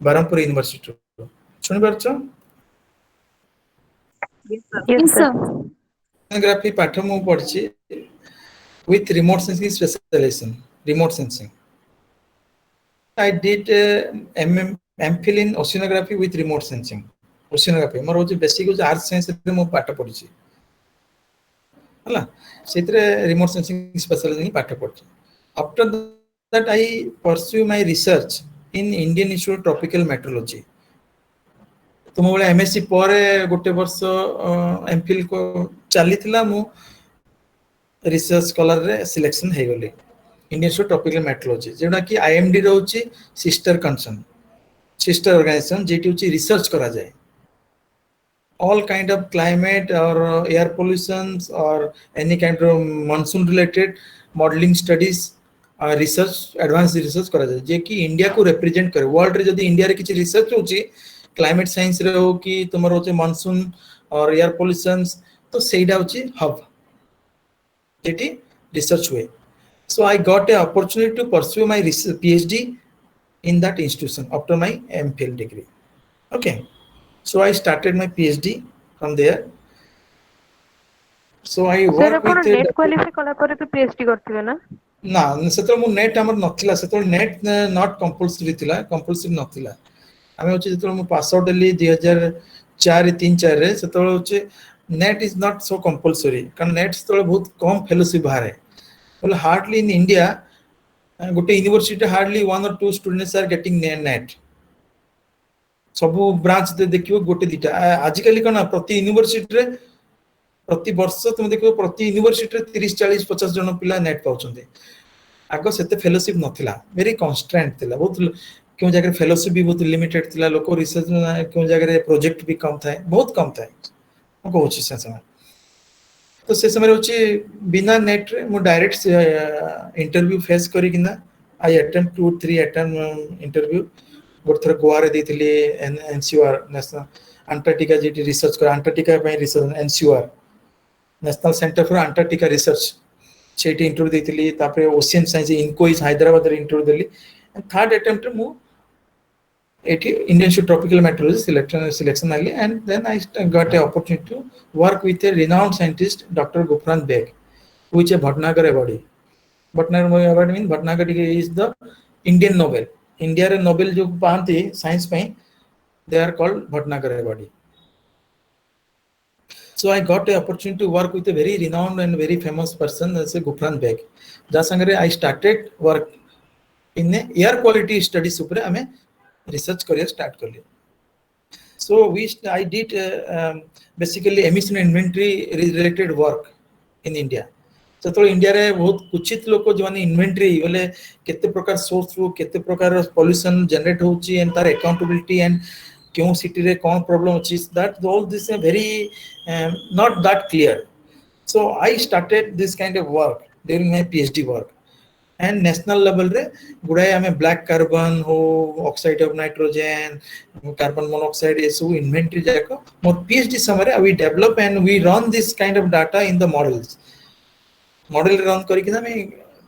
Brahmapur university ଶୁଣି ପାରୁଛ? Yes, sir. Oceanography ପାଠ ମୁଁ ପଢିଛି with remote sensing specialization. Remote sensing. I did MPhil in oceanography with remote sensing. Oceanography ମୋର ହଉଛି ବେସିକ ହଉଛି ଆର୍ଥ ସାଇନ୍ସରେ ମୁଁ ପାଠ ପଢିଛି ହେଲା, ସେଥିରେ ରିମୋଟ ସେନ୍ସିଂ ସ୍ପେଶାଲାଇଜେସନ ପାଠ ପଢିଛି। After that I pursue my research in Indian Institute of Tropical Meteorology. ତୁମ ବେଳେ MSc ପରେ ଗୋଟେ ବର୍ଷ MPhil ଚାଲିଥିଲା, ମୁଁ ରିସର୍ଚ୍ଚ ସ୍କଲାରରେ ସିଲେକ୍ସନ ହେଇଗଲି Indian institute of tropical metrology, ଯୋଉଟା କି IMD ରହୁଛି ସିଷ୍ଟର କନସର୍ନ, ସିଷ୍ଟର ଅର୍ଗାନାଇଜେସନ, যেটি হচ্ছে রিসার্চ করা যায় all kind of climate or air pollutions or any kind of monsoon related modeling studies research advanced research करा जाए, जे कि इंडिया को रिप्रेजेंट करे वर्ल्ड रे। जदि इंडिया रे किछि रिसर्च होची क्लाइमेट साइंस रे हो कि तुमर होचे मानसून और एयर पोल्यूशंस, तो सेइडा होची हब जेटी रिसर्च हुए। So I got a opportunity to pursue my PhD in that institution after my MPhil degree. Okay, so I started my PhD from there. So I Sir, work ଆପଣ with net qualify କଲା ପରେ ବି PhD କରିଥିବେ ନା? ନା ସେତେବେଳେ ମୁଁ net ଆମର ନଥିଲା, ସେତେବେଳେ ନେଟ୍ ନଟ୍ କମ୍ପଲସରି ଥିଲା, କମ୍ପଲସରି ନଥିଲା। ଆମେ ହଉଛି ଯେତେବେଳେ ମୁଁ ପାସ୍ ଆଉଟ୍ ହେଲି 2004-3-4ରେ, ସେତେବେଳେ ହଉଛି net is not so compulsory, କାରଣ ନେଟ୍ ସେତେବେଳେ ବହୁତ କମ୍ ଫେଲୋସିପ୍ ବାହାରେ। ବୋଲେ ହାର୍ଡଲି ଇନ୍ ଇଣ୍ଡିଆ ଗୋଟେ university hardly 1 or 2 students are getting net. ସବୁ ବ୍ରାଞ୍ଚ ଦେଖିବ ଗୋଟେ ଦିଟା। ଆଜିକାଲି କ'ଣ ପ୍ରତି ୟୁନିଭର୍ସିଟିରେ ପ୍ରତି ବର୍ଷ তুমি ଦେଖିବ ପ୍ରତି ୟୁନିଭର୍ସିଟିରେ 30-40-50 ଜଣ ପିଲା ନେଟ୍ ପାଉଛନ୍ତି। ଆଗ ସେତେ ଫେଲୋସିପ୍ ନଥିଲା, ଭେରି କନଷ୍ଟ୍ରେଣ୍ଟ ଥିଲା, ବହୁତ କେଉଁ ଜାଗାରେ ଫେଲୋସିପ୍ ବି ବହୁତ ଲିମିଟେଡ୍ ଥିଲା, ଲୋକ ରିସର୍ଚ୍ଚ କେଉଁ ଜାଗାରେ ପ୍ରୋଜେକ୍ଟ ବି କମ୍ ଥାଏ, ବହୁତ କମ୍ ଥାଏ। ମୁଁ କହୁଛି ସେ ସମୟ, ତ ସେ ସମୟରେ ହଉଛି ବିନା ନେଟ୍ରେ ମୁଁ ଡାଇରେକ୍ଟ ଇଣ୍ଟରଭ୍ୟୁ ଫେସ୍ କରିକିନା ଆଇ ଆଟେମ୍ପ୍ଟ 2-3 ଇଣ୍ଟରଭ୍ୟୁ। ଗୋଟେ ଥର ଗୋଆରେ ଦେଇଥିଲି NCOR ନ୍ୟାସନାଲ ଆଣ୍ଟାର୍କଟିକା, ଯେଠି ରିସର୍ଚ୍ଚ করে ଆଣ୍ଟାର୍କଟିକା ପାଇଁ research, NCOR national centre for Antarctica research, ସେଇଠି ଇଣ୍ଟରଭ୍ୟୁ ଦେଇଥିଲି। ତାପରେ ଓସିଆନ ସାଇନ୍ସ ଇନକୋଇଜ ହାଇଦ୍ରାବାଦରେ ଇଣ୍ଟରଭ୍ୟୁ ଦେଲି। ଥାର୍ଡ ଆଟେମ୍ପ୍ଟରେ ମୁଁ ଏଠି Indian institute tropical metrology selection आली, and then I got an opportunity to work with a renowned scientist, Dr. Gufran Beg, who is a Bhatnagar awardee. Bhatnagar award means Bhatnagar is the Indian Nobel. India रे Nobel जो पाते science में, they are called Bhatnagar awardee. So I got an opportunity to work with a very renowned and very famous person, as a Gufran Beg. जा संगरे I started work in air quality studies ଉପରେ ଆମେ research କରିବା start କଲି। So I did basically emission inventory related work in India. ସେତେବେଳେ ଇଣ୍ଡିଆରେ ବହୁତ କୁଚିତ ଲୋକ ଯେଉଁମାନେ ଇନଭେଣ୍ଟ୍ରି ବୋଲେ କେତେ ପ୍ରକାର ସୋର୍ସରୁ କେତେ ପ୍ରକାର ପଲ୍ୟୁସନ୍ ଜେନେରେଟ୍ ହେଉଛି, ଏଣ୍ଡ ତାର ଆକାଉଣ୍ଟେବିଲିଟି, ଏଣ୍ଡ କେଉଁ ସିଟିରେ କ'ଣ ପ୍ରୋବ୍ଲେମ୍ ଅଛି, that all this is very not that clear. So I started this kind of work during my PhD work. And national level रे गुड़ाए आमे ब्लैक कार्बन हो, oxide of nitrogen, carbon monoxide, ये सब inventory जाको मोर PhD समय we develop and we run this kind of data in the models. Model run करके ना मैं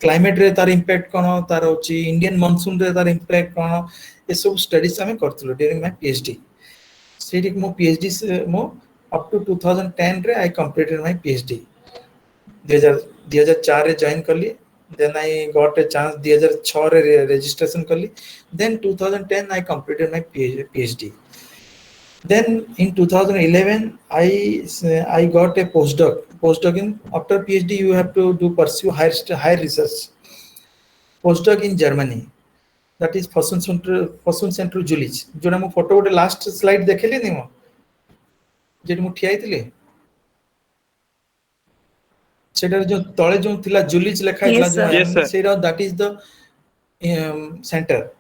क्लाइमेट रे तार इंपैक्ट कोन, तार होची इंडियन मानसून रे तार इंपैक्ट कोन, ये सब स्टडीज हमें करथलो ड्यूरिंग माय PhD. सेठी मो PhD से मो अप टू 2010 रे आई कंप्लीटेड माय PhD. 2004 रे जॉइन करली, then I got a chance 2006 रे registration करली, then 2010 I completed my PhD. Then in 2011 I got a postdoc in, after PhD you have to pursue higher research, postdoc in Germany, that is Forschung Center Jülich, जोना मो photo गोटे last slide देखली नि मो jetty मु ठिया आइतिले, सेटा जो तळे जो थिला जुलिच लेखा Yes, थिला जो sir. Yes, sir. सेटा that is the center.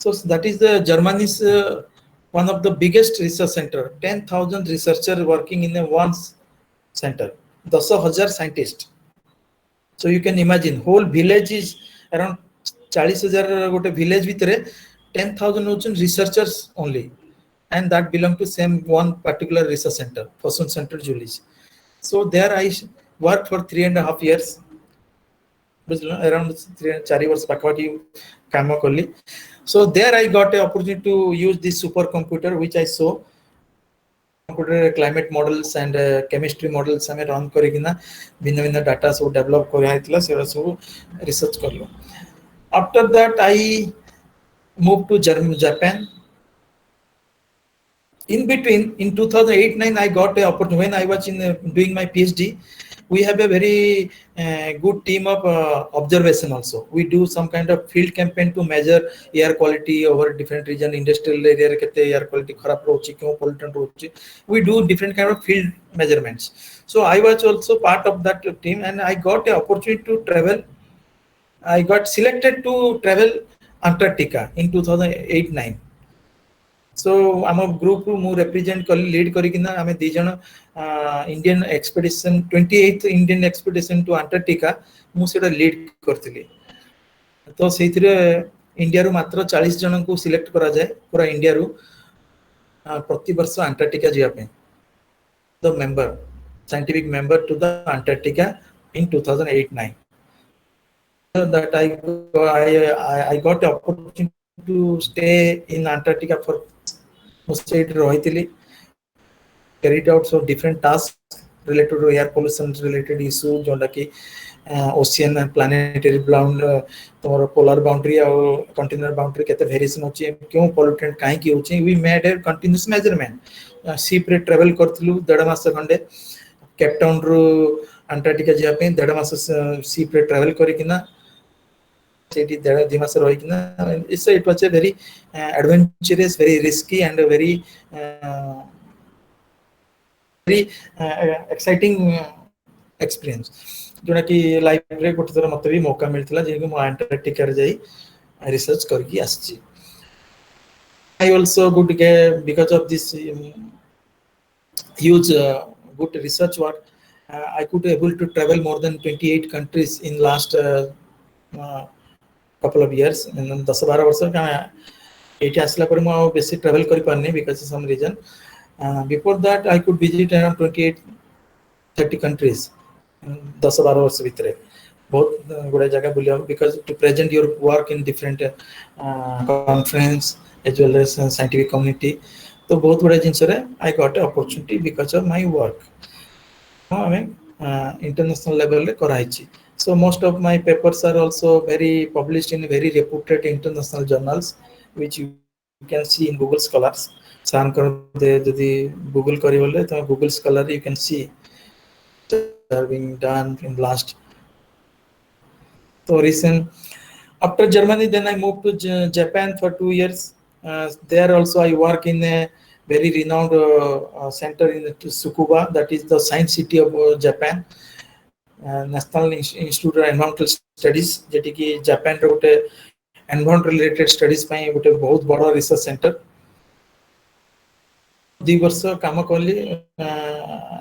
So that is the Germany's one of the biggest research center, 10,000 researchers working in a one center, 10,000 scientists. So you can imagine whole village is around 40,000 गोटे village भितरे 10,000 होचन researchers only, and that belong to same one particular research center, Forschung Center Jülich. So there I worked for 3.5 years. ବୁଝିଲ around 4 ବର୍ଷ ପାଖାପାଖି କାମ କଲି. So there I got an opportunity to use this supercomputer which I saw computer climate models and chemistry models ଆମେ run କରିକିନା ଭିନ୍ନ ଭିନ୍ନ data ସବୁ develop କରାଯାଇଥିଲା ସେଗୁଡ଼ା ସବୁ research କଲୁ. After that I moved to Japan. In between, in 2008-9, I got an opportunity when I was in doing my PhD. We have a very good team of observation also. We do some kind of field campaign to measure air quality over different region, industrial area kete air quality kharap rochi, kyon pollutant rochi. We do different kind of field measurements. So I was also part of that team, and I got an opportunity to travel. I got selected to travel Antarctica in 2008-9. So आम group रु मु represent कली lead करिकिना आमे दी जण Indian expedition 28th Indian expedition to Antarctica मु सेटा लीड करथिली. तो सेथिरे इंडिया रु मात्र 40 जन को सिलेक्ट करा जाय पूरा इंडिया रु प्रति वर्ष अंटार्कटिका जिया पे. The member scientific member to the Antarctica in 2008-9. That I got the opportunity to stay in Antarctica for carried out so different tasks related to air pollution related issue जोंडा की ocean and planetary bound तोर polar boundary और continental boundary केते variation होची क्यों pollutant काहे की होची. We made a continuous measurement. Ship रे travel करथिलु 1.5 मास खंडे केप टाउन रु अंटार्कटिका जिया पे 1.5 मास ship रे travel करिकिना सेठी 1.5 मास रहिकिना. It was a very adventurous, very risky and very exciting experience जोना कि लाइफ रे गोटे थर मते भी मौका मिलथिला जे कि मो अंटार्कटिका रे जाई रिसर्च करकी आछि. I also good because of this huge good research work I could able to travel more than 28 countries in last couple of years. 10-12 वर्ष का एठी आसला पर मो बेसी ट्रैवल करि पारनी because of some reason. Before that I could visit around 28-30 countries 10-12 वर्ष भितरे बहुत गुडा जगह बुलिया because to present your work in different conference as well as scientific community. तो बहुत गुडा जिंस रे I got an opportunity because of my work. International level रे कराइछि. So most of my papers are also very published in very reputed international journals which you can see in Google Scholars. Google Google Scholar you can see are being done in last. So recent after Germany then I moved to Japan for 2 years. There also I work in a very renowned center in Tsukuba, that is the science city of Japan. National Institute of Environmental Studies jetty कि Japan रे गोटे environment related studies पई गोटे बहुत बड़ा research centre 2 वर्ष काम करली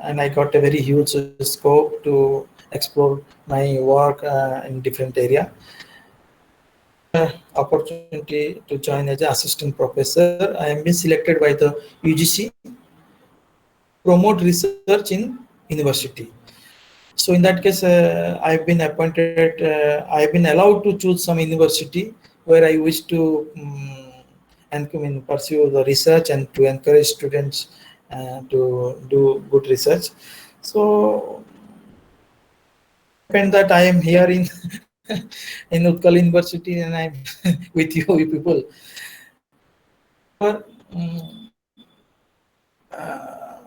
and I got a very huge scope to explore my work in different area. Opportunity to join as an assistant professor. I am been selected by the UGC promote research in university. So in that case I've been appointed I've been allowed to choose some university where I wish to and pursue the research and to encourage students to do good research. So depend that I am here in in Utkal University and I'm with you people.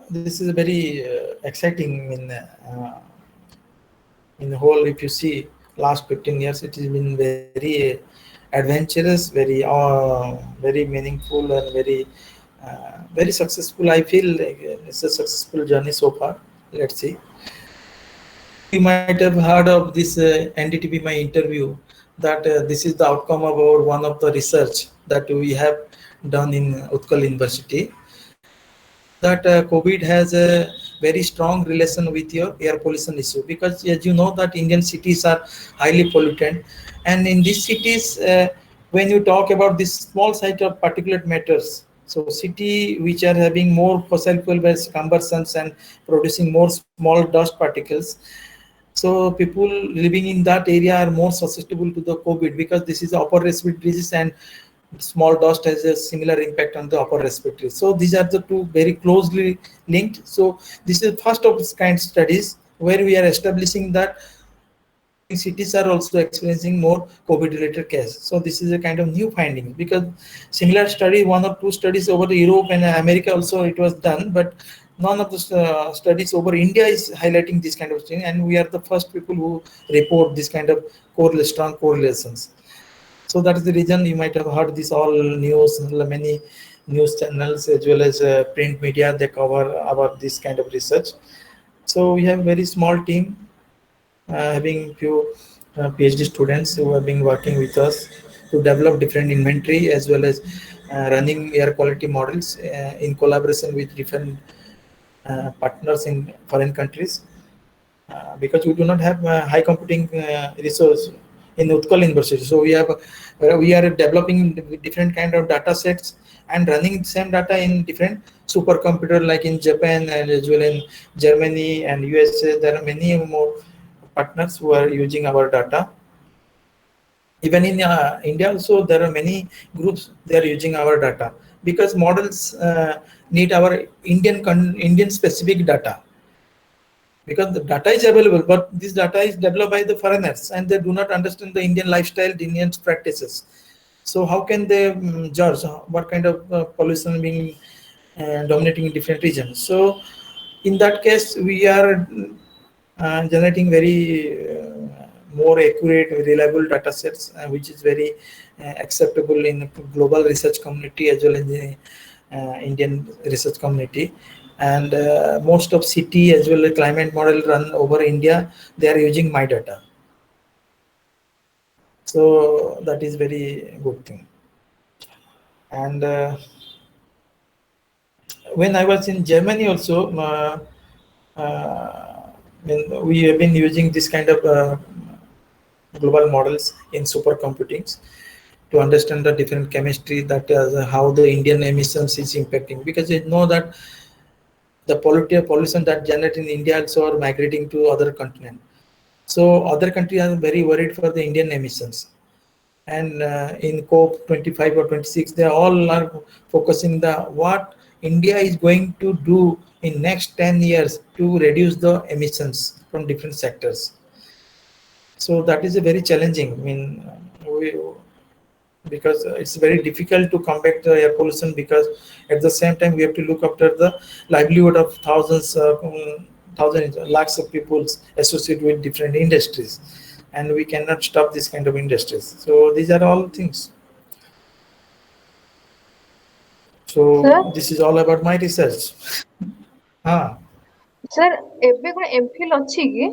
This is very exciting in the whole. If you see last 15 years it has been very adventurous, very very meaningful and very very successful. I feel like it's a successful journey so far. Let's see. You might have heard of this NDTV my interview that this is the outcome of our one of the research that we have done in Utkal University, that COVID has a very strong relation with your air pollution issue, because as you know that Indian cities are highly polluted, and in these cities when you talk about this small size of particulate matters, so city which are having more fossil fuel based combustions and producing more small dust particles, So people living in that area are more susceptible to the COVID because this is upper respiratory disease and small dust has a similar impact on the upper respiratory. So these are the two very closely linked. So this is first of its kind studies where we are establishing that cities are also experiencing more COVID related cases. So this is a kind of new finding because similar study, one or two studies over Europe and America also it was done, but none of the studies over India is highlighting this kind of thing, and we are the first people who report this kind of strong correlations. So that is the reason you might have heard this all news, many news channels as well as print media, they cover about this kind of research. So we have a very small team having few PhD students who have been working with us to develop different inventory as well as running air quality models in collaboration with different partners in foreign countries. Because we do not have high computing resource in Utkal University. So we are developing different kind of data sets and running the same data in different supercomputer like in Japan and as well in Germany and USA. There are many more partners who are using our data. Even in India also there are many groups they are using our data because models need our Indian specific data because the data is available, but this data is developed by the foreigners and they do not understand the Indian lifestyle, the Indian practices. So how can they judge what kind of pollution being dominating in different regions? So in that case, we are generating very more accurate, reliable data sets, which is very acceptable in global research community as well as the Indian research community. And most of city as well as climate model run over India, they are using my data. So that is very good thing. And when I was in Germany also, when we have been using this kind of global models in supercomputings to understand the different chemistry that how the Indian emissions is impacting, because you know that the pollution that generate in India also are migrating to other continent. So other countries are very worried for the Indian emissions. And in COP 25 or 26, they all are focusing the what India is going to do in next 10 years to reduce the emissions from different sectors. So that is a very challenging. I mean, because it's very difficult to combat the air pollution because at the same time we have to look after the livelihood of thousands, lakhs of people associated with different industries, and we cannot stop this kind of industries. So these are all things. So Sir? this is all about my research. हाँ Sir, ଏବେ କଣ MPhil ଅଛି କି?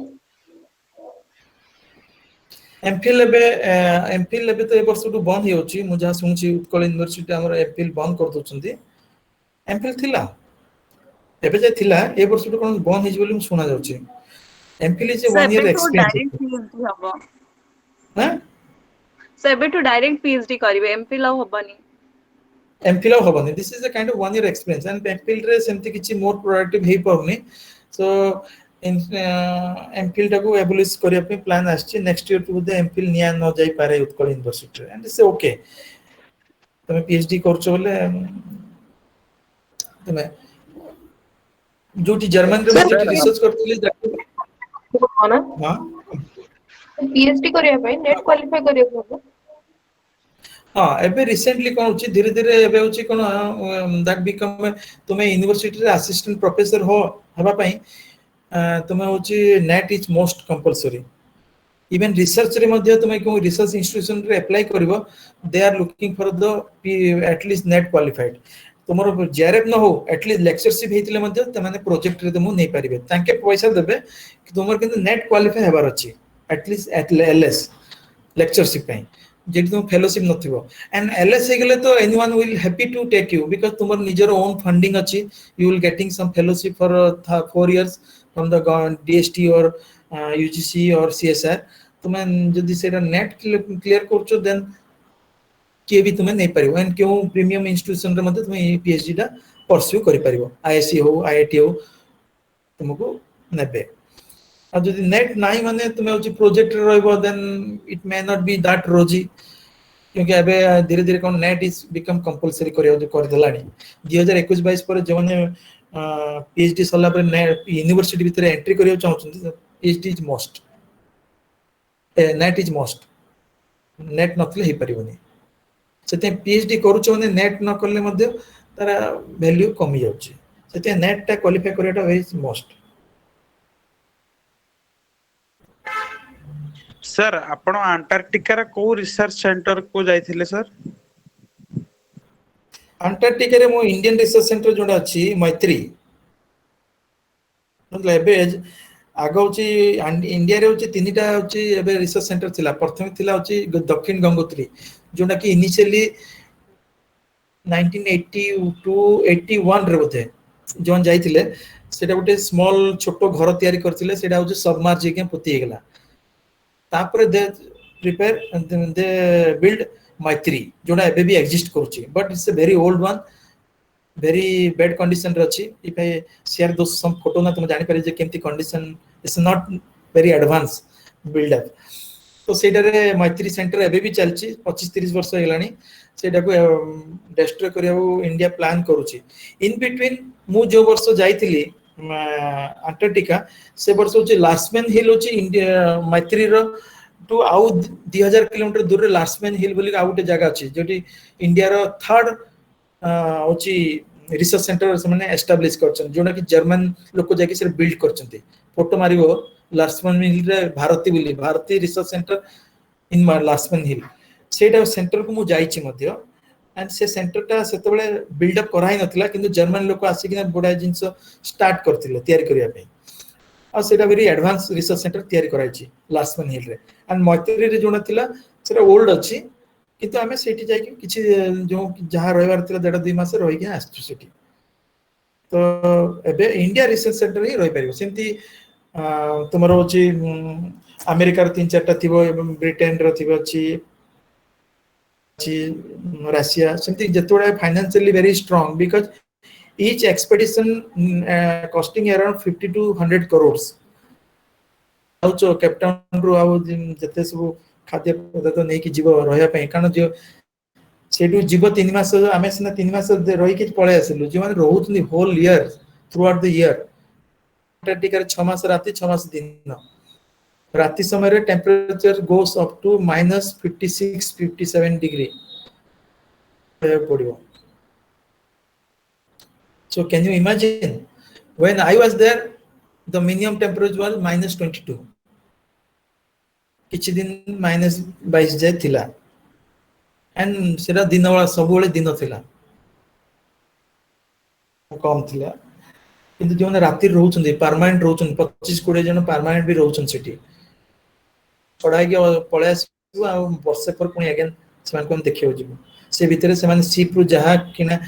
MPhil ଏବେ ତ ଏ ବର୍ଷଠୁ ବନ୍ଦ ହେଇଯାଉଛି ମୁଁ ଯାହା ଶୁଣୁଛି ଉତ୍କଳ ୟୁନିଭର୍ସିଟି ଆମର ଏମଫିଲ ବନ୍ଦ କରିଦଉଛନ୍ତି ଏମଫିଲ ଥିଲା ଏବେ ଯାଏ ଥିଲା ଏ ବର୍ଷଠୁ କଣ ବନ୍ଦ ହେଇଯିବ ବୋଲି ମୁଁ ଶୁଣା ଯାଉଛି ଏମଫିଲ ଇଜ So 1 year ଏବେଠୁ experience direct PhD ହବ। ହଁ So ଏବେଠୁ direct PhD କରିବେ MPhil ଆଉ ହବନି। एमफिल ଆଉ ହବନି this is a kind of 1 year experience and MPhil ରେ ସେମିତି କିଛି more productive ହେଇ ପାରୁନି so एमफिल ଟାକୁ ଏବୁଲିଶ କରିବା ପାଇଁ ପ୍ଲାନ୍ ଆସିଛି ନେକ୍ସଟ ଇୟର ଟୁ ବୋଧେ ଏମଫିଲ ନିଆ ନ ଯାଇ ପାରେ ଉତ୍କଳ ୟୁନିଭର୍ସିଟିରେ and it's okay ତମେ PhD କରୁଛ ବୋଲେ ତମେ ଯୋଉଠି ଜର୍ମାନୀରେ ମୁଁ ଯେଠି ରିସର୍ଚ୍ଚ କରିଥିଲି କଣ? ହଁ PhD କରିବା ପାଇଁ ନେଟ୍ କ୍ୱାଲିଫାଇ କରିବାକୁ ହବ? ହଁ ଏବେ ରିସେଣ୍ଟଲି କଣ ହଉଛି ଧୀରେ ଧୀରେ ଏବେ ହଉଛି କଣ ଦ୍ୟାଟ ବିକମ୍ ତୁମେ ୟୁନିଭର୍ସିଟିରେ ଆସିଷ୍ଟାଣ୍ଟ ପ୍ରଫେସର ହେବା ପାଇଁ ତୁମେ ହଉଛି NET is most compulsory even research रे मध्य तुम को रिसर्च इंस्टीट्यूशन रे अप्लाई करिवो they are looking for the at least NET qualified तुमर जेआरएफ न हो एटलीस्ट लेक्चरशिप हेतिले मध्य त माने प्रोजेक्ट रे तुम नै परिबे तांके पैसा देबे कि तुमर किंतु नेट क्वालिफाई हेबार अछि एटलीस्ट एट एलएस लेक्चरशिप पे जेति तुम फेलोशिप नथिबो एंड एलएस हे गेले तो anyone will happy to take you because तुमर निजर ओन फंडिंग अछि you will getting some fellowship for 4 years from the DST or UGC or CSR तुम्हें जदि सेटा नेट क्लियर करछो देन के भी तुम्हें नहीं परिबो एंड क्यों प्रीमियम इंस्टीट्यूशन रे मते तुम्हें पीएचडी टा परस्यू करि परिबो आईएससी हो आईआईटी हो तुमको नेबे आ जदि नेट नाही माने तुम होची प्रोजेक्ट रे रहबो then it may not be that rosy क्योंकि अबे धीरे धीरे कोन नेट इज बिकम कंपलसरी कर देलानी 2021-22 पर जो माने पीएचडी सला पर नेट यूनिवर्सिटी भीतर एंट्री करियो चाहउछन PhD is most NET is most NET नथले हे परिबनी सेते पीएचडी करूछ माने नेट न करले मध्ये तारा वैल्यू कमी जाउछ सेते नेट टा क्वालिफाई करियाटा वेरी मोस्ट सर आपण अंटार्कटिका रा को रिसर्च सेंटर को जाइथिले सर अंटार्कटिका रे मो इंडियन रिसर्च सेंटर जोडा अछि मैत्री मतलब एबे आगो होची इंडिया रे होची तीनटा होची एबे रिसर्च सेंटर थिला प्रथम थिला होची दक्षिण गंगोत्री जोडा कि इनिशियली 1982 81 रे होते जोन जाइथिले सेटा गोटे स्मॉल छोटो घर तयारी करथिले सेटा होची सबमर्ज के पोती गेला तापर दे प्रिपेयर दे बिल्ड मैत्री जोडा एबे भी एग्जिस्ट करूची but it's a very old one very bad condition रे अछि if I share those some photo ना तुम जानि पारे जे केमती condition is not very advanced build up तो सेटा रे मैत्री सेंटर एबे भी चलची 25-30 वर्ष हेलानी सेटा को डिस्ट्रॉय करियाउ इंडिया प्लान करूची इन बिटवीन मु जो वर्ष जाइथिली अंटार्कटिका से वर्ष होची लार्समैन हिल होची इंडिया मैत्री रो टू आउ 2000 किलोमीटर दूर रे लार्समैन हिल बोली आउटे जगह अछि जेटी इंडिया रो थर्ड होची रिसर्च सेंटर से माने एस्टैब्लिश करछन जोना कि जर्मन लोक जाके से बिल्ड करछन्ते फोटो मारिबो लार्समैन हिल रे भारती रिसर्च सेंटर इन लार्समैन हिल सेटा सेंटर को मु जाईची मध्य एंड से सेंटर ता सेतबेले बिल्ड अप कराई नथिला किंतु जर्मन लोक आसी कि बडा जिंस स्टार्ट करथिले तयारी करिया पे आ सेटा वेरी एडवांस रिसर्च सेंटर तयारी कराईची लार्समैन हिल रे एंड मैत्री रे जोना थिला सेटा ओल्ड अछि किंतु हमें सेठी जाय कि किछि जो जहां रहबार थिला 1.5-2 मास रहि के आस्तु सेठी तो एबे इंडिया रिसर्च सेंटर ही रहि परिबो सेमती तुमरो होची अमेरिका रो 3-4 टा थिबो एवं ब्रिटेन रो थिबो छी रशिया सेमती जतोडा financially very strong because each expedition costing around 50 to 100 crores आउचो कैप्टन रो आउ जते सब खाद्य पदार्थ नहीं कि जीव रहया पे कारण जो सेडू जीव 3 मास आमे सिना 3 मास रही के पळे आसिलु जे माने रहउतनी whole year throughout the year Antarctica रे 6 मास राती 6 मास दिन राती समय रे temperature goes up to -56-57 degree पड़ियो so can you imagine when I was there the minimum temperature was -22 किछि दिन -22 जाय थिला एंड सेरा दिन वाला सब बेले दिन थिला कम थिला किंतु जोने राती रहउछन परमानेंट रहउछन 25-20 जन परमानेंट भी रहउछन सिटी पढ़ाई के पळेस आ वर्ष पर पुनी अगेन समान कोन देखियो जिवो से भीतर से माने सीप रु जहा किना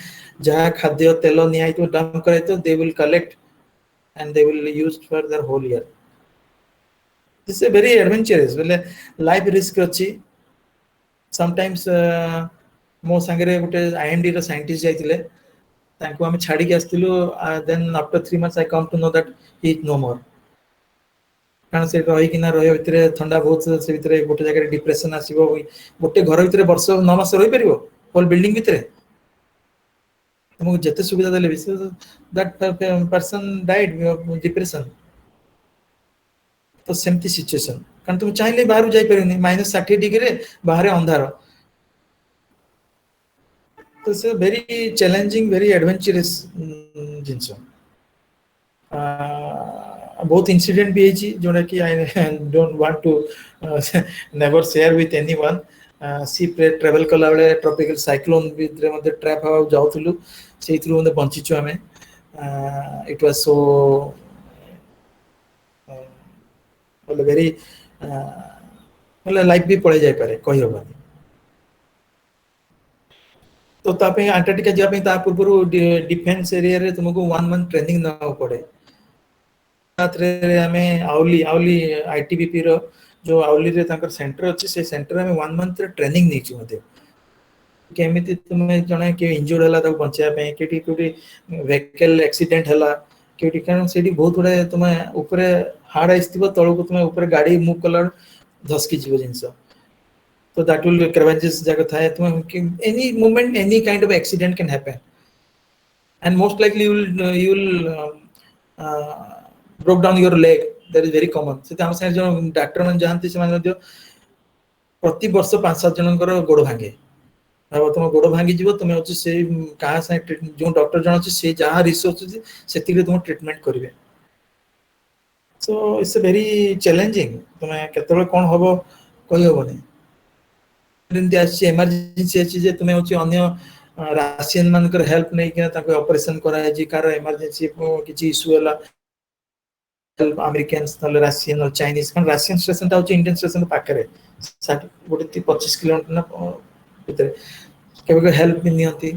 जहा खाद्य तेल नियाई तो डंप करे तो they will collect and they will use for their whole year this is very adventurous वेले लाइफ रिस्क अछि समटाइम्स मो संगरे गुटे आईएमडी रो साइंटिस्ट जाइतिले तांको हम छाडी के आस्तिलु then after 3 months I come to know that he is no more कारण से रही कि ना रहे भितरे ठंडा बहुत से भितरे गोटे जगह डिप्रेशन आसीबो गोटे घर भितरे वर्ष 9 मास रही परिबो होल बिल्डिंग भितरे तुमको जते सुविधा देले भी दैट पर्सन डाइड डिप्रेशन तो सेमती सिचुएशन कारण तुम चाहिले बाहर जाई परिनी -60 डिग्री रे बाहर अंधार तो से very challenging very adventurous things बहुत इंसिडेंट भी है जोना कि I don't want to never share with anyone sea travel कला बेले ट्रॉपिकल साइक्लोन भितरे मध्ये ट्रैप हो जाउथलु सेइथरु मध्ये बंचिछु हमें इट वाज सो वेरी मतलब लाइफ भी पड़े जाय पारे कहि होबानी तो तापे अंटार्कटिका जा पे ता पूर्व डिफेंस एरिया रे तुमको 1 मंथ ट्रेनिंग ना पड़े रे हमें आउली आईटीबीपी रो जो आउली रे तांकर सेंटर अछि से सेंटर में 1 मंथ रे ट्रेनिंग नै छु मते केमिति तुमे जने के इंजर्ड हला त बचाया पे केटी व्हीकल एक्सीडेंट हला केटी कारण सेडी बहुत बड़े तुमे ऊपर हार्ड आइस थिबो तळको तुम ऊपर गाड़ी मूव कलर धसकी जीव जिंस so that will crevices jaga thae तुम any moment any kind of accident can happen and most likely you will broke down your leg that is very common से हम से जो डॉक्टर मन जानती से मान प्रति वर्ष 5-7 जनकर गोड़ भांगे अब तुम गोड़ भांगी जीव तुम अच्छे से कहा से जो डॉक्टर जन अच्छे से जहाँ रिसर्च से तुम ट्रीटमेंट करेंगे सो इट्स वेरी चैलेंजिंग तुम केतबे कौन हम कही हेनी एमरजेंसी अच्छी तुम अन्य राशियन मानकर हेल्प नहीं कि ऑपरेशन कराई कार एमरजेंसी किसी इश्यू है अमेरिकन राशियन चाइनीज कारण राशियन स्टेशन टा इंडियन स्टेशन पाखे गोटे 25 किलोमीटर भीतर के हेल्प भी नियंती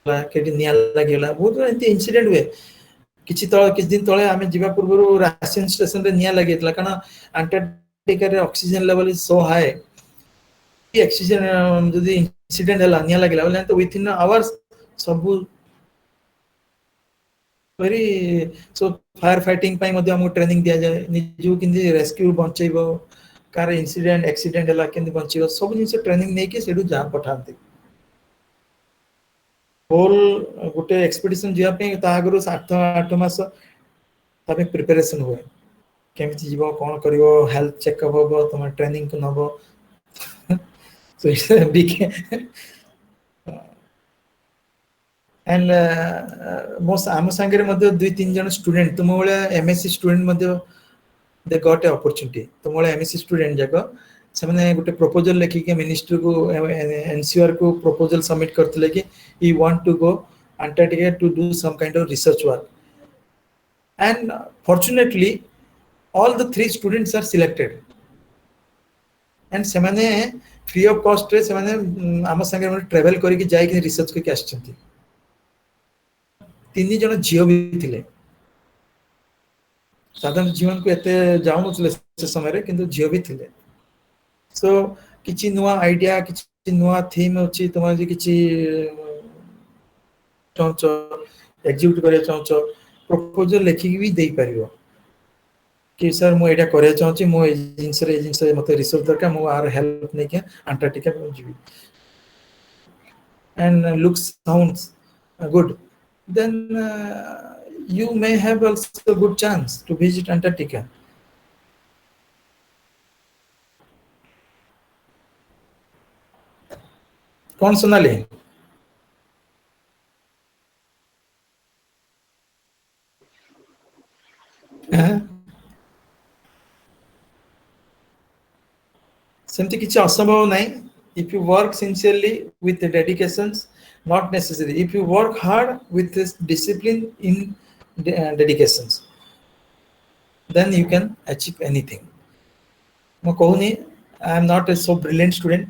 निया लगे बहुत एमती इनसीडेंट हुए किसी दिन तले आम जा पूर्व राशियन स्टेशन रे निया लगे कारण अंटार्कटिका रे oxygen level is so high oxygen जदि इंसिडेंट है निया लगे बोले तो विथ इन आवर्स सब वेरी सो फायर फाइटिंग हमको ट्रेनिंग दि जाए निजू कि रेस्क्यू बचेब कार इंसिडेंट एक्सीडेंट है कि बचेब सब जिन ट्रेनिंग नहीं कि जा पठाते होल गोटे एक्सपेडिशन जावाई आगु 7-8 मास प्रिपेरेसन हुए केमी जीव कौन कर हेल्थ चेकअप हम तुम ट्रेनिंग को नब so it's a big and most आम सांगे मध्य 2-3 जन स्टूडेंट तुम वाले एमएससी स्टूडेंट मध्य दे गॉट ए अपॉर्चुनिटी तुम वाले एमएससी स्टूडेंट जाक से मैंने गोटे प्रपोजल लिखिक मिनिस्टर को एनसीआर को प्रपोजल सबमिट करते कि you want to go Antarctica to do some kind of research work and fortunately all the 3 students are selected and से मैंने फ्री ऑफ कॉस्ट रे से मैंने आम संगे ट्रेवल करके जाई रिसर्च करके आछंती 3 जन झियो भी थिले साधारण जीवन को एते जाऊ नथिले से समय रे किंतु झियो भी थिले सो किछि नुवा आइडिया किछि नुवा थीम अछि तुम जे किछि चाहचो एग्जीक्यूट करे चाहचो प्रपोजल लिखिक भी दे पारियो कि सर मु एटा करे चाहची मु ए जिंस मते रिसर्च दरकार मु आर हेल्प नै के अंटार्कटिका जीवी and looks sounds good then you may have also a good chance to visit Antarctica. कौन सुनाले सेमती किसी असंभव नहीं if you work sincerely with the dedications not necessary if you work hard with this discipline in dedications then you can achieve anything मैं कहूनी I am not a so brilliant student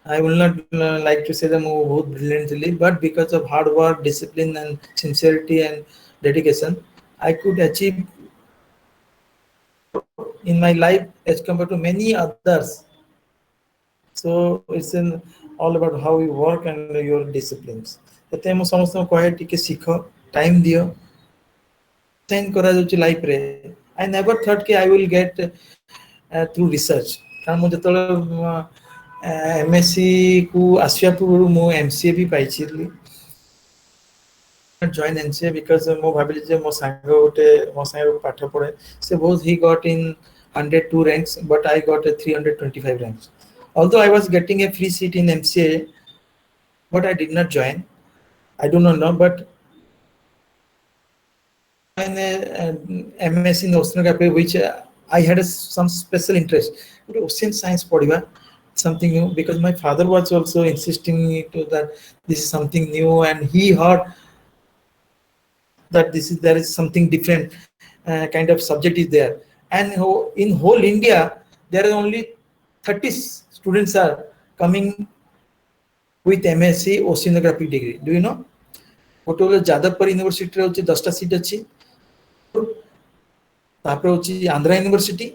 I will not like to say that I बहुत brilliantly but because of hard work discipline and sincerity and dedication I could achieve in my life as compared to many others so it's all about how you work and your disciplines एते मो समस्त कहे टिके सीखो time दियो send करा जो life रे आई नेवर थॉट कि I will get through research कारण मु जतल एमएससी को आसिया पूर्व मु एमसीए भी पाइछि join NCA because मो भाबिली जे मो संग गोटे मो संग पाठ पढे से बहुत he got in 102 ranks but I got a 325 ranks although I was getting a free seat in MCA but I did not join I do not know but in MSc in oceanography which I had some special interest but ocean science padiba something new because my father was also insisting to that this is something new and he heard that there is something different kind of subject is there and in whole India there are only 30 students are coming with MSc oceanography degree do you know total Jadavpur university रे होची 10टा seat अछि तापर होची Andhra university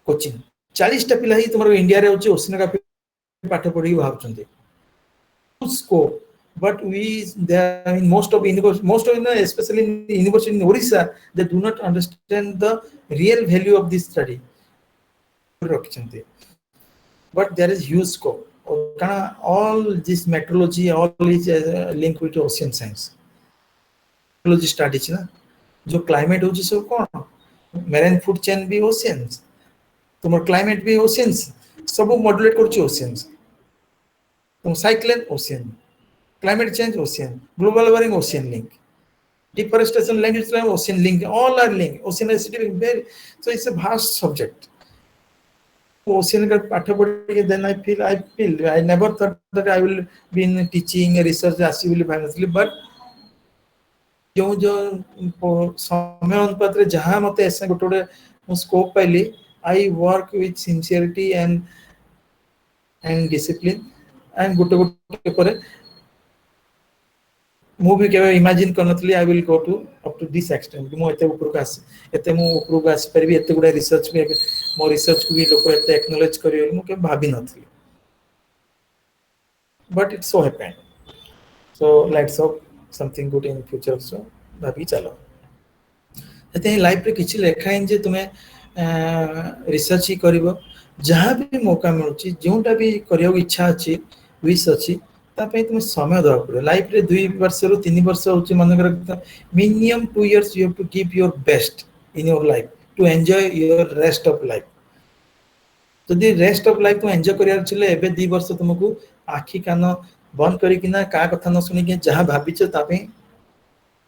coaching 40टा पिला ही तुमरो India रे होची oceanography पाठ पढी भाबचंती scope but they are in most of especially in the university in Orissa, they do not understand the real value of this study. But there is huge scope. All this meteorology, all is linked with ocean science. Meteorology studies na, जो climate होची सब कौन, marine food chain भी oceans, तुम्हार climate भी oceans, सब modulate करची oceans, तुम cyclone ocean, climate change ocean, global warming ocean link, deforestation land use ocean link, all are linked. Ocean acidity very, so it's a vast subject. Ocean का पाठ पढ़ी, then I feel I never thought that I will be in teaching research as you will honestly, but जो समय अनुपात रे जहाँ मते ऐसा गोटे scope पाइली, I work with sincerity and discipline, and गोटे परे मु भी केवे imagine करनथली I will go to up to this extent मु एते ऊपर का एते मु ऊपर का आसी परबी, एते गुडा रिसर्च भी मो रिसर्च को भी लोक एते एक्नॉलेज करियो मु के भाबी नथली, but it so happened. So let's hope something good in future also भाभी चलो एते लाइफ रे किछि लेखा इन जे तुमे रिसर्च ही करिवो, जहाँ भी मौका मिलुची, जोटा भी करियो इच्छा अछि, विश अछि, तापे तुम समय दवा पड़े लाइफ रे 2 वर्ष रु 3 वर्ष होची मन कर minimum 2 years you have to give your best in your life to enjoy your rest of life. जदि रेस्ट ऑफ लाइफ को एंजॉय करियार छिले एबे 2 वर्ष तुमको आखी कान बंद करी किना का कथा न सुनी के जहां भाबिछ तापे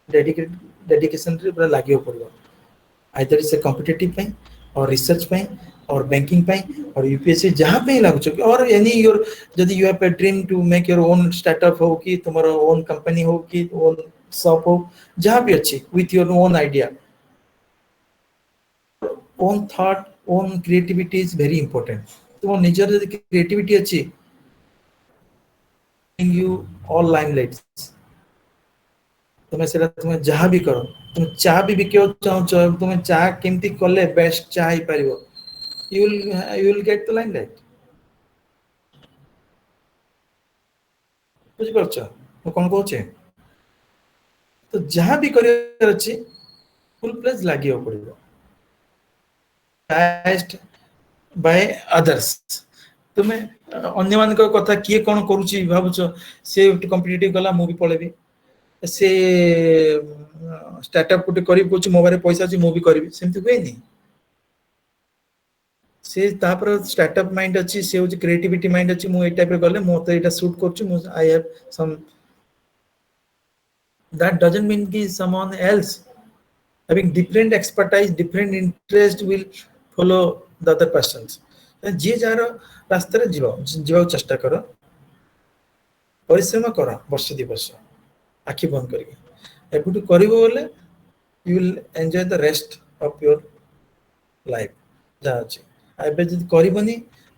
डेडिकेशन रे पूरा लागियो पड़ो, आइदर इज कॉम्पिटिटिव पे और रिसर्च पे और बैंकिंग पे और यूपीएससी जहां पे लागु छ, और एनी योर जदि you have a dream to make your own startup हो कि तुम्हारा ओन कंपनी हो कि ओन शॉप हो, जहां भी अच्छी with your own idea, own thought, own creativity is very important. तुम निजर जदि क्रिएटिविटी अच्छी यू ऑल लाइमलाइट्स, तुम्हें सेटा तुम्हें जहां भी करो, तुम चा भी बिके चाहो, तुम्हें चा केमती कले बेस्ट चा ही पारिबो, you will get the limelight. बुझ परछ मु कोन कहूचे, तो जहां भी करियर अछि फुल प्लेज लागियो पड़िबो, biased by others. तुम्हें अन्य मान को कथा किए कोन करूची भाबुछ, से कॉम्पिटिटिव गला मु भी पळेबी, से स्टार्टअप कोटे करी कोच मोबाइल पैसा अछि मु भी करबी, सेमति होय नि. से तापर स्टार्टअप माइंड अच्छी, से होची क्रिएटिविटी माइंड अच्छी, मु ए टाइप रे गले मु तो एटा शूट करछु, मु I have some, that doesn't mean कि someone else having different expertise, different interest will follow the other persons. J jar रास्ता रे जीवा चेष्टा करो, परिश्रम करो, वर्ष 2 वर्ष आखि बंद करके एबुटू करिवो बोले you will enjoy the rest of your life. जा अछि एबे जदि करिवनी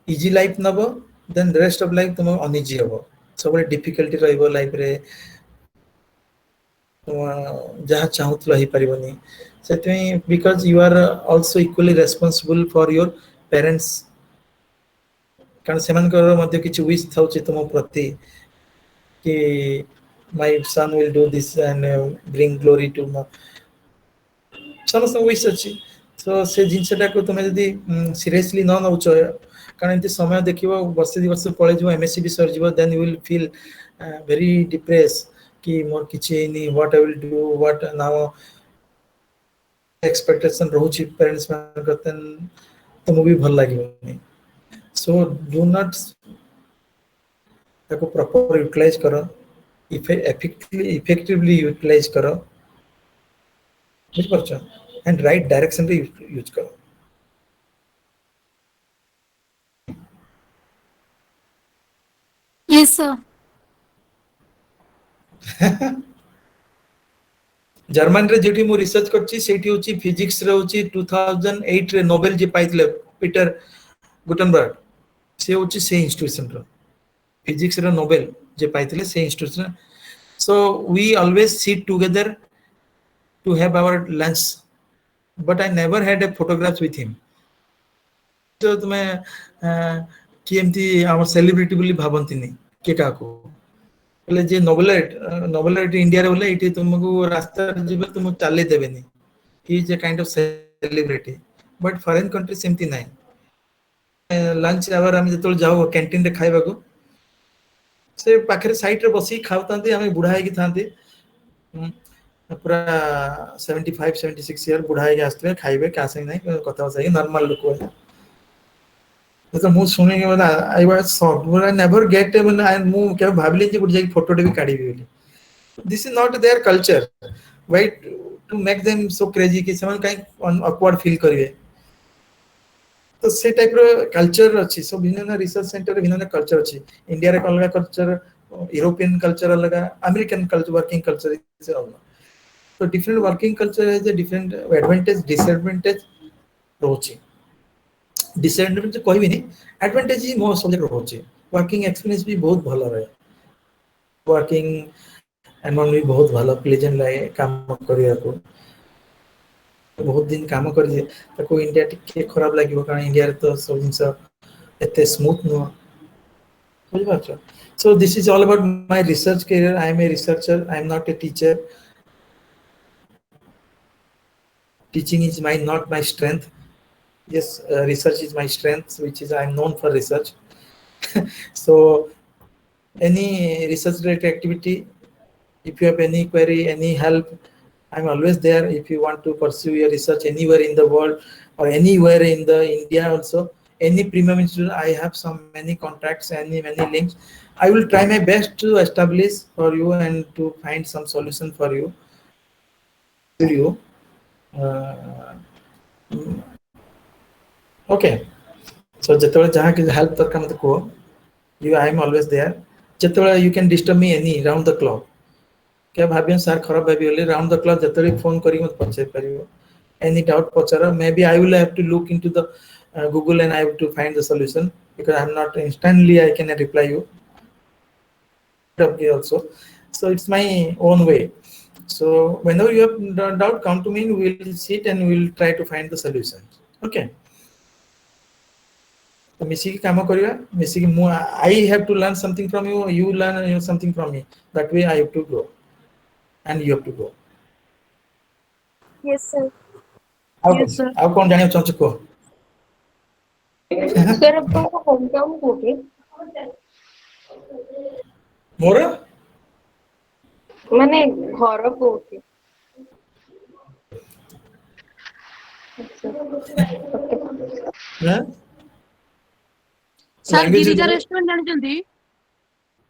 इजी लाइफ नबो, देन रेस्ट ऑफ लाइफ तुम अनइजी हबो, सब डिफिकल्टी रहइबो लाइफ रे, जहाँ चाहूत रही परिबनी. सेते because you are also equally responsible for your parents, कारण सेमान कर मध्य किछ विश थाउची तुम प्रति कि my son will do this and bring glory to my, समस्त विश अछि. तो से जिनसटा को तुम यदि सीरियसली न नउछ, कारण एते समय देखिबो वर्ष 2 वर्ष पळे जो एमएससी भी सर जीवो, then you will feel very depress कि मोर किछि नि, what I will do, what now expectation रहउछि पेरेंट्स मान करतन, तुम भी भल लागिबो नि. सो डू नॉट ताको प्रॉपर यूटिलाइज करो, इफेक्टिवली यूटिलाइज करो, बुझ परछ, एंड राइट डायरेक्शन रे यूज करो. Yes sir. जर्मन रे जेठी मु रिसर्च करछि सेठी होछि फिजिक्स रे होछि 2008 रे नोबेल जे पाइतले पीटर गुटेनबर्ग, से होछि से इंस्टीट्यूशन रो फिजिक्स रे नोबेल जे पाइतले से institution. So we always sit together to have our lunch, but I never had a photograph with him. तो तुम्हें केमती आम सेलिब्रिटी बोली भाबंती नहीं के का को, बोले जे नोबेलाइट इंडिया रे बोले इटी तुमको रास्ता जीवे तुम चले देबेनी he is a kind of celebrity but foreign country सेमती नाही लंच आवर हम जतोल जाओ कैंटीन रे खाइबा को से पाखरे साइड रे बसी खाउतांती हमें बुढ़ा है की थांती पूरा 75 76 ईयर बुढ़ा है के आस्ते खाइबे का संग नहीं कथा सही नॉर्मल लोग है तो मु सुने के बता I was shocked but I never get when I मु के भाबली जे गुड जाई फोटो टे भी काढी बोली this is not their culture why to make them so crazy कि समन काई ऑकवर्ड फील करिवे तो से टाइप रो कल्चर अछि सो भिन्न रिसर्च सेंटर रे भिन्न कल्चर अछि इंडिया रे अलग कल्चर यूरोपियन कल्चर अलग American culture working culture is अलग तो डिफरेंट वर्किंग कल्चर है डिफरेंट एडवांटेज डिसएडवांटेज रोची डिसएडवांटेज कोई भी नहीं एडवांटेज ही मोर सब्जेक्ट रोची वर्किंग एक्सपीरियंस भी बहुत भलो रहे वर्किंग एनवायरनमेंट भी बहुत भलो प्लेजेंट लागे काम करिया को बहुत दिन काम कर जे ताको इंडिया टिके खराब लागिवो कारण इंडिया रे तो सब जिंस एते स्मूथ नो बुझ पाछो so this is all about my research career I am a researcher I am not a teacher teaching is not my strength yes research is my strength which is I am known for research so any research related activity if you have any query any help I'm always there if you want to pursue your research anywhere in the world or anywhere in the India also any premium institute I have some many contacts many links I will try my best to establish for you and to find some solution for you okay so jetole jaha ki help darkar mate ko you I am always there jetole you can disturb me any round the clock क्या भाबियो sir खराब भाबी होले round the clock जतरे phone करी मत पछे परियो any doubt पचरा maybe I will have to look into the Google and I have to find the solution because I'm not instantly I can reply you okay also so it's my own way so whenever you have doubt come to me we'll sit and we'll try to find the solution okay तो मिसी की काम करिया मिसी की मु I have to learn something from you you learn something from me that way I have to grow and you have to go yes sir Yes, sir. आप कौन जाने चाहते को सर आपको होम टाउन कोठे मोर माने घर कोठे ना सर गिरिजा रेस्टोरेंट जानिचंती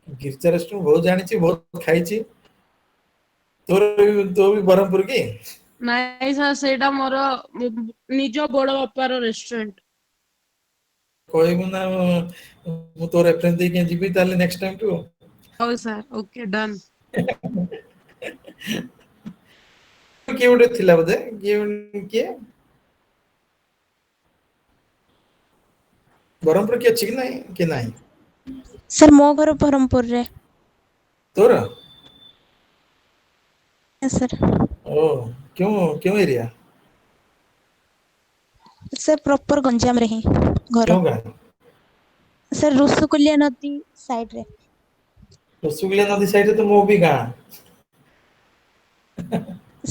गिरिजा रेस्टोरेंट बहुत जानी छी बहुत खाई छी तो भी बरहमपुर की नाइ सर सेटा मोर निज बड़ बापार रेस्टोरेंट कोई मुना मु तो रेफरेंस दे के जीबी ताले next time to oh sir okay done के उडे थिला बदे के बरहमपुर के अछि कि नहीं सर मो घर बरहमपुर रे तोर सर ओ क्यों एरिया सर प्रॉपर गंजाम रे ही घर क्यों गा सर रुसुकुलिया नदी साइड रे रसगुल्ला नदी साइड रे तो मो भी गा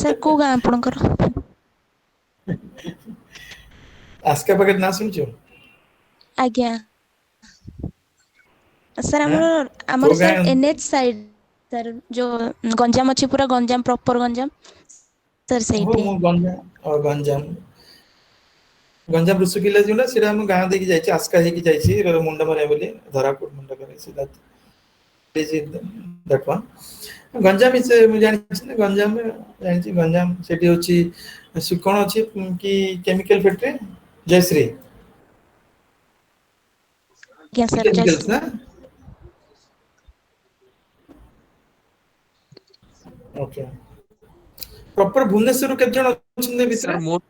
सर को गाँ आपनकर आस्का पैकेट ना सुनचो आज्ञा सर हमर सर एनएच साइड सर जो गंजाम अछि पूरा गंजाम प्रॉपर गंजाम सर सही पे गंजाम रुसुकिला जोना सेरा हम गां देखि जाई छी आस्का हेकी जाई छी मुंडा मारे बोली धरापुर मुंडा करे सीधा this is that one Ganjam is मु जानि छी ना गंजाम में जानि छी गंजाम सेठी होची कोन अछि कि केमिकल फैक्ट्री जयश्री क्या सर केमिकल्स ना ओके प्रॉपर भुवनेश्वर के जण अछन बिसरा सर मोर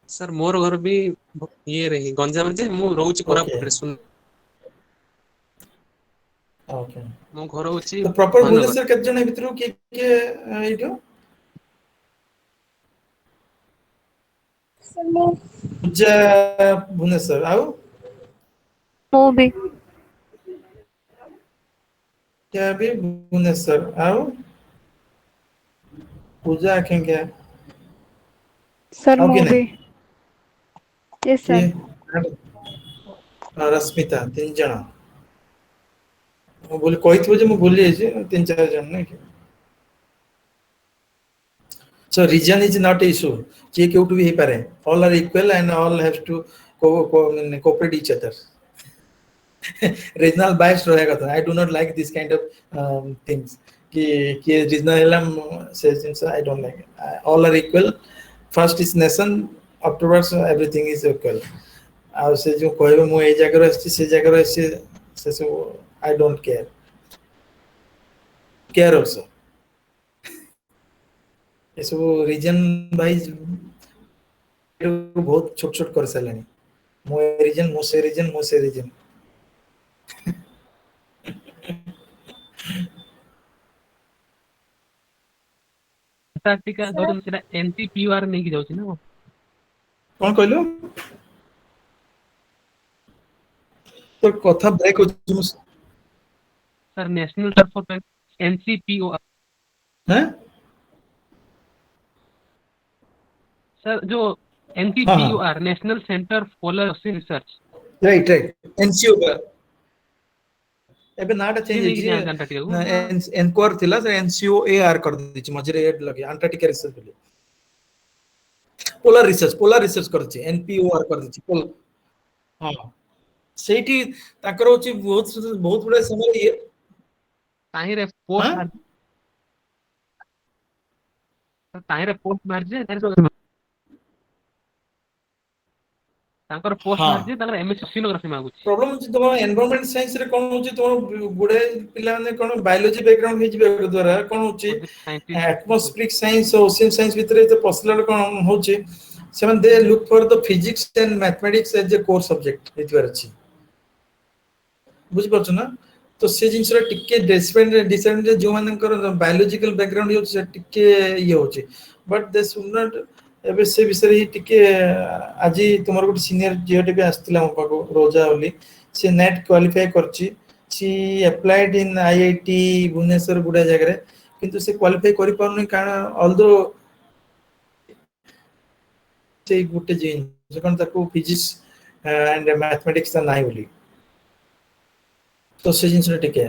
सर मोर घर भी ये रही गंजाम जे मु रहउची कोरापुट रे सुन ओके मो घर होची तो प्रॉपर भुवनेश्वर के जण भितरु के एइटो सर मैं ପୂଜା ଭୁବନେଶ୍ୱର ଆଉ ମୁଁ ବି क्या भी भुवनेश्वर आओ पूजा आखेंगे सर ଆଉ ମୁଁ କିଏ ବି ନାହିଁ यस କିଏ सर ରଶ୍ମିତା 3 ଜଣ ମୁଁ ବୋଲି କହିଥିବ ଯେ ମୁଁ ଭୁଲି ଯାଇଛି 3-4 ଜଣ ନାଇଁ କି so region is not issue କିଏ କେଉଠୁ ବି ହେଇପାରେ all are equal and all have to cooperate each other regional bias रहेगा तो I do not like this kind of things कि regional एलम से जिनसे I don't like all are equal first is nation afterwards everything is equal ଆଉ ସେ जो କହିବେ ମୁଁ ଏଇ ଜାଗାରେ ଆସିଛି ସେ ଜାଗାରେ ଆସିଛି ସେ ସବୁ I don't care also ये सब रीजन वाइज बहुत छोट छोट कर सारे मो रीजन मो से रीजन मो से रीजन अंटार्कटिका जो सेटा एनसीपीआर नहीं की जाउची ना कौन कहलो तो कथा ब्रेक हो sir national search for NCPOR हैं सर जो हाँ NCPOR national centre polar ocean research right right NCO का एबे नाटा ये चेंज नहीं की है अंटार्कटिका को एनकोर थिला से एनसीओ एआर कर दिछि मझरे एड लगे अंटार्कटिका रिसर्च बोली पोलर रिसर्च करछि एनपीओआर कर दिछि पोल हां ସେଇଠି ତାଙ୍କର ହଉଛି ବହୁତ ଗୁଡେ ସମୟ ଇଏ ताहिरे ହାଁ पोस्ट मारजे तांकर पोस्ट ହଁ मारजे तांकर एमएस ओशिनोग्राफी मागुची प्रॉब्लम होची तुम एनवायरनमेंट साइंस रे कोन होची तुम गुडे पिला ने कोन बायोलॉजी बैकग्राउंड हे जिबे द्वारा कोन होची scientist atmospheric science ocean science भितरे तो पॉसिबल कोन होची seven they look for the physics and mathematics as a core subject हेतुआर अछि बुझ परछ ना तो से जिंस रे टिके डिसेंट जो मानकर बायोलॉजिकल बैकग्राउंड हो से टिके ये होची बट दे शुड नॉट एबे से विषय ही टिके आज तुमर गोटे सीनियर जियोटे भी आस्तिला मो पाको रोजा ओली से नेट क्वालिफाई करची she applied in IIT Bhubaneswar गुडा जगह रे किंतु से क्वालिफाई करि पारनु कारण ऑल्दो से गुटे जिन जकन ताको फिजिक्स एंड मैथमेटिक्स नाही बोली तो से जिंस टिके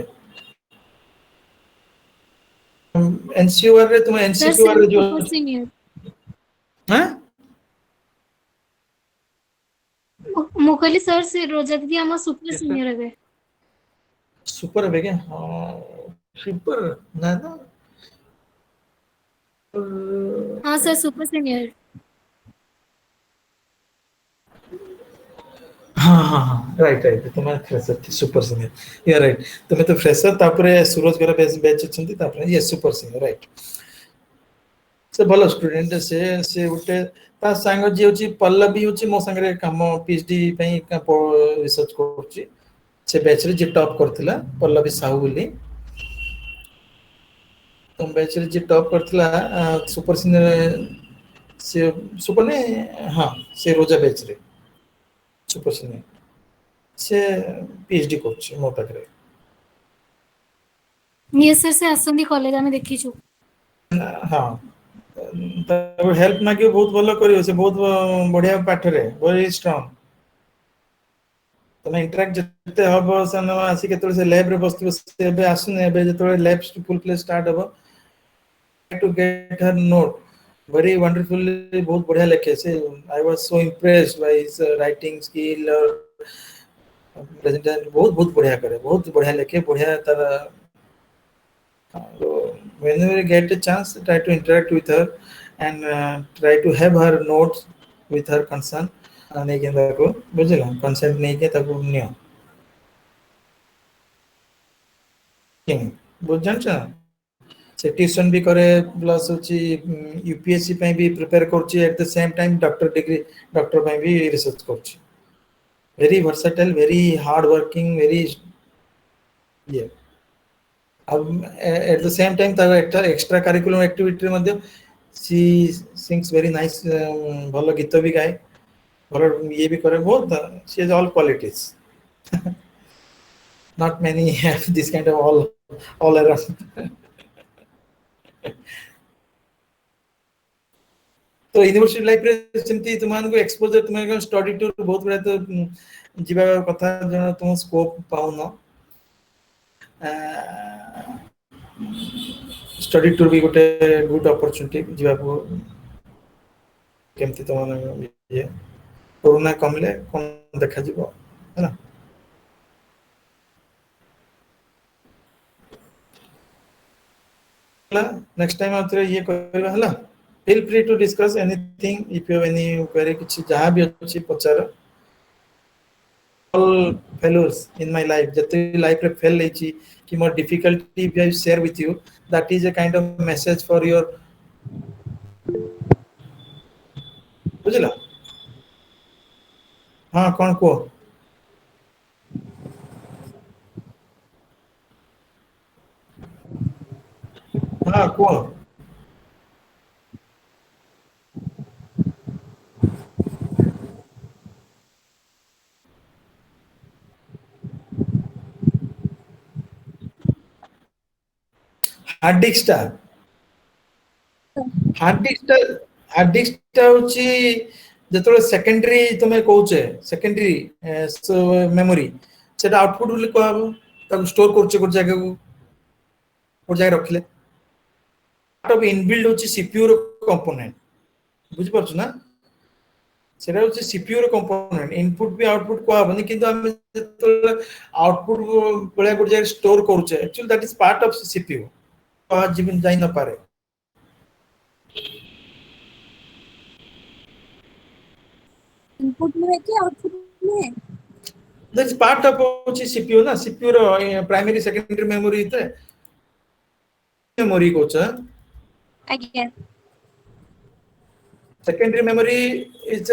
एनसीओआर रे तुम एनसीओआर रे जो हां ମୁଁ କହିଲି ସାର୍ ସେ ରୋଜା ଦିଦି ଆମ ସୁପର ସିନିୟର ହେବେ सुपर है क्या हाँ सुपर ना ना हाँ सर सुपर सीनियर हाँ हाँ हाँ राइट राइट तुम्हारे फ्रेशर थी सुपर सीनियर या राइट तुम्हें तो फ्रेशर तापरे सूरज गरा बैच अछंती तापरे ये सुपर सीनियर राइट से भलो स्टूडेंट से उठे ता संग जे होची पल्लवी होची मो संग रे काम पीएचडी पई का रिसर्च करची से बैच रे जे टॉप करथिला पल्लवी साहू बोली तुम बैच रे जे टॉप करथिला सुपर सीनियर से सुपर ने हां से रोजा बैच रे सुपर सीनियर से पीएचडी करची मो पाखरे ये सर से आसंदी कॉलेज में देखी छु हां तो हेल्प मागियो बहुत भलो करियो से बहुत बढ़िया पाठ रे वेरी स्ट्रांग तमे इंटरेक्ट जते हबो सन आसी केतले से लैब रे बस्तु से बे आसुने बे जते लैब फुल प्ले स्टार्ट हबो to get her note very wonderfully बहुत बढ़िया लिखे से I was so impressed by his writing skill और प्रेजेंटेशन बहुत बढ़िया करे बहुत बढ़िया लिखे बढ़िया तारा whenever you get a chance try to interact with her and try to have her notes with her concern नहीं के ताको बुझला कंसेंट नहीं के ताको नियो कि बुझन छ से ट्यूशन भी करे प्लस होची यूपीएससी पे भी प्रिपेयर करची at the same time doctor degree doctor पे भी रिसर्च करची very versatile very hard working very ये अब एट द सेम टाइम तार एक्स्ट्रा करिकुलम एक्टिविटी मध्ये सी सिंग्स वेरी नाइस, भल गीत भी गाए, भल ये भी करे, बहुत she has all qualities. Not many have this kind of all around. तो यूनिवर्सिटी लाइफ रे सेमती तुमान को एक्सपोजर तुम को स्टडी टूर बहुत बड़ा तो जीवा कथा जन तुम स्कोप पाउन. स्टडी टूर भी गोटे गुड अपॉर्चुनिटी जीवा को केमती तुम ये कोरोना कमले कोन देखा जीवो है ना. नेक्स्ट टाइम आउथरे ये करबा हला. Feel free to discuss anything if you have any query किछि जहां भी अछि पचार. All failures in my life जते लाइफ रे फेल लेछि कि मोर difficulty if I share with you, that is a kind of message for your बुझला. हां कोन को हां को हार्ड डिस्क होची जतले सेकेंडरी तमे कहूचे सेकेंडरी मेमोरी सेटा आउटपुट बोली कहब ताको स्टोर करचे को जगह रखले. पार्ट ऑफ इनबिल्ड होची सीपीयू रो कंपोनेंट बुझ परछु ना. सेटा होची सीपीयू रो कंपोनेंट. इनपुट भी आउटपुट कहब नि किंतु हम जतले आउटपुट बळ्या को जगह स्टोर करचे actually that is part of CPU. आज जीवन जाई न पारे. इनपुट में है कि आउटपुट में है? दैट्स पार्ट ऑफ सीपीयू ना. सीपीयू रो प्राइमरी सेकेंडरी मेमोरी थे memory coach again secondary memory is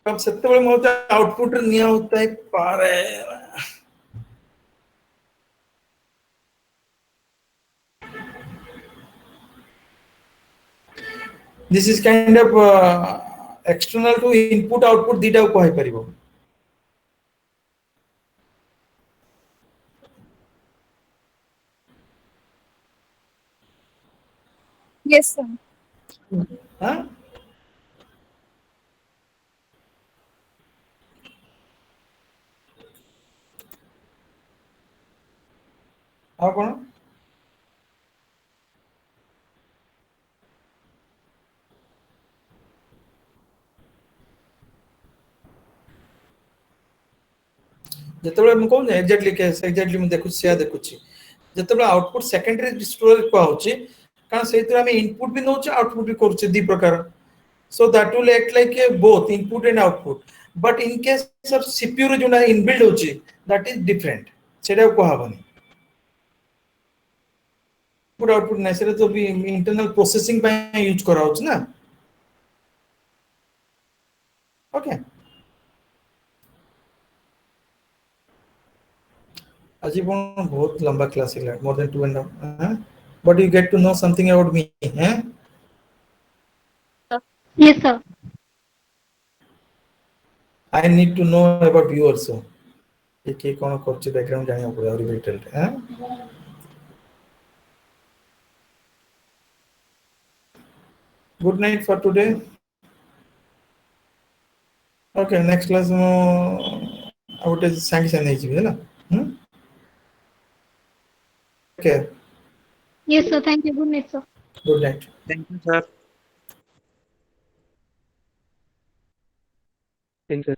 अब सबसे बड़ा मोटा आउटपुट निया होता है पारे. This is kind of external to input output dita को है परिबो. Yes sir. हाँ और कौन जतबे हम कहू एक्जेक्टली केस एक्जेक्टली हम देखु से देखु छी जतबे आउटपुट सेकेंडरी स्टोरेज को होची कारण सेतिर हम इनपुट भी नोच आउटपुट भी करू छी दी प्रकार. So that will act like A both input and output. But in case of CPU रे जोना इनबिल्ड होची दैट इज डिफरेंट. सेटा को हबनी इनपुट आउटपुट नै सेटा तो भी इंटरनल प्रोसेसिंग पे यूज करा होची ना. ओके आज बहुत लंबा क्लास है more than 2.5 but you get to know something about me Yes, sir. I need to know about you also. के कोन करछ बैकग्राउंड जानिया पड़े और detail Good night for today. Okay, next class I would sanction नहीं चाहिए ना. Okay. Yes, sir. Thank you. Good night, sir. Good night. Thank you, sir. Thank you, sir.